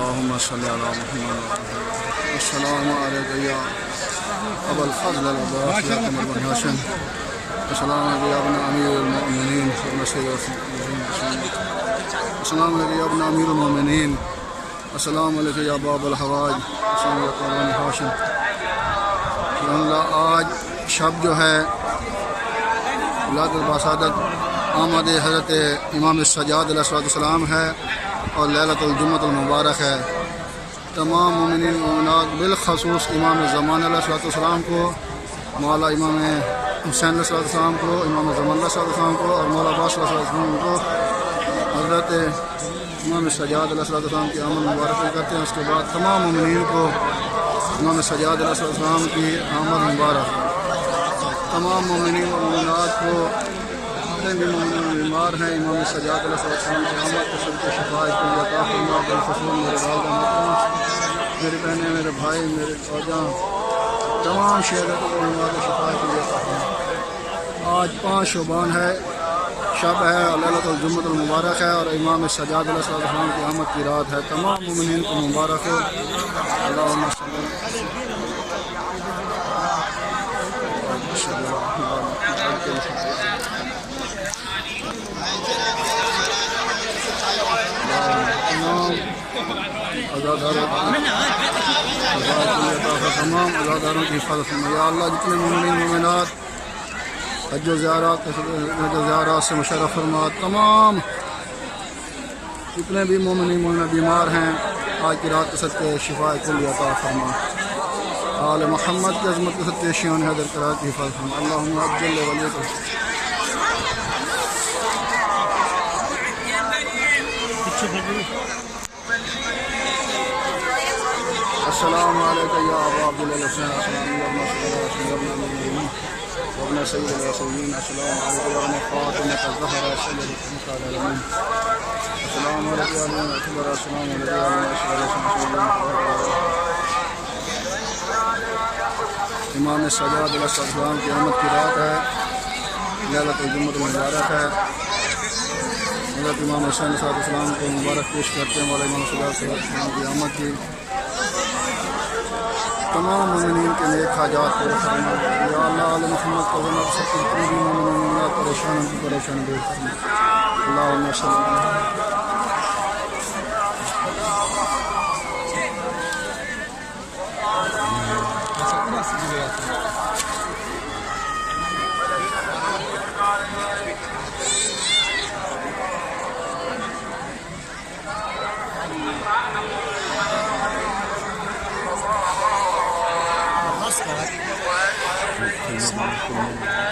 اللهم صل على محمد. السلام عليك يا أبا الفضل العباس يا قمر بن هاشم. السلام عليك يا ابن أمير المؤمنين وابن سيد المرسلين. السلام عليك يا ابن أمير المؤمنين. السلام عليك يا باب الحوائج. السلام عليك يا بن هاشم. آج شب جو ہے ولادت باسعادت آمد حضرت امام سجاد علیہ السلام ہے اور لیلۃ الجمعۃ المبارک ہے. تمام مومنین مومنات بالخصوص امام زمان علیہ السلام کو، مولا امام حسین علیہ السلام کو، امام زمان علیہ السلام کو اور مولا عباس علیہ السلام کو حضرت امام سجاد علیہ السلام کی آمد مبارک کرتے ہیں. اس کے بعد تمام مومنین کو امام سجاد علیہ السلام کی آمد مبارک. تمام مومنین و مومنات کو جتنے بھی مومنین بیمار ہیں امام سجاد علیہ السلام کی آمد کے صدقے شفاعت کے لیے عطا فرما. بالخصوص میرے والدہ محترم، میری بہنیں، میرے بھائی، میرے فوجاں، تمام شہداء کو بیمار کی شفاعت کے لیے عطا فرما. آج 5 شعبان ہے، شب ہے اور لیلۃ الجمعۃ المبارک ہے اور امام سجاد علیہ السلام کی آمد کی رات ہے. تمام مومنین کو مبارک ہو. اللہم صلی تمام عزاداروں کی حفاظت فرما. یا اللہ جتنے مومنین مومنات حج و زیارات سے مشرف فرما. تمام جتنے بھی مومنین مومنات بیمار ہیں آج کی رات کے صدقے شفاء کل عطا فرما. آل محمد کی عظمت کے صدقے شیان حیدر کرا کی حفاظت فرما. اللہم عجل ولیک. السلام علیکم یا ابا عبداللہ الحسین. وابن سید الرسولین. السلام علیکم ورحمۃ اللہ فاطمہ الزہرا سیدۃ العالمین. السلام علیکم ورحمۃ اللہ. السلام علیکم. امام سجاد علیہ السلام کی آمد کی رات ہے، لیلۃ الجمعۃ المبارک ہے. حضرت امام حسین علیہ السلام کو مبارک پیش کرتے ہیں. مولا امام سجاد علیہ السلام کی آمد کی تمام مومنین کے نیک حاجات پورے فرما. یا اللہ علیہ محمد کو بنا سکتے جتنے بھی مومنین پریشان ان کی پریشانی دور فرما. اللہم صلی اللہ علیہ وسلم.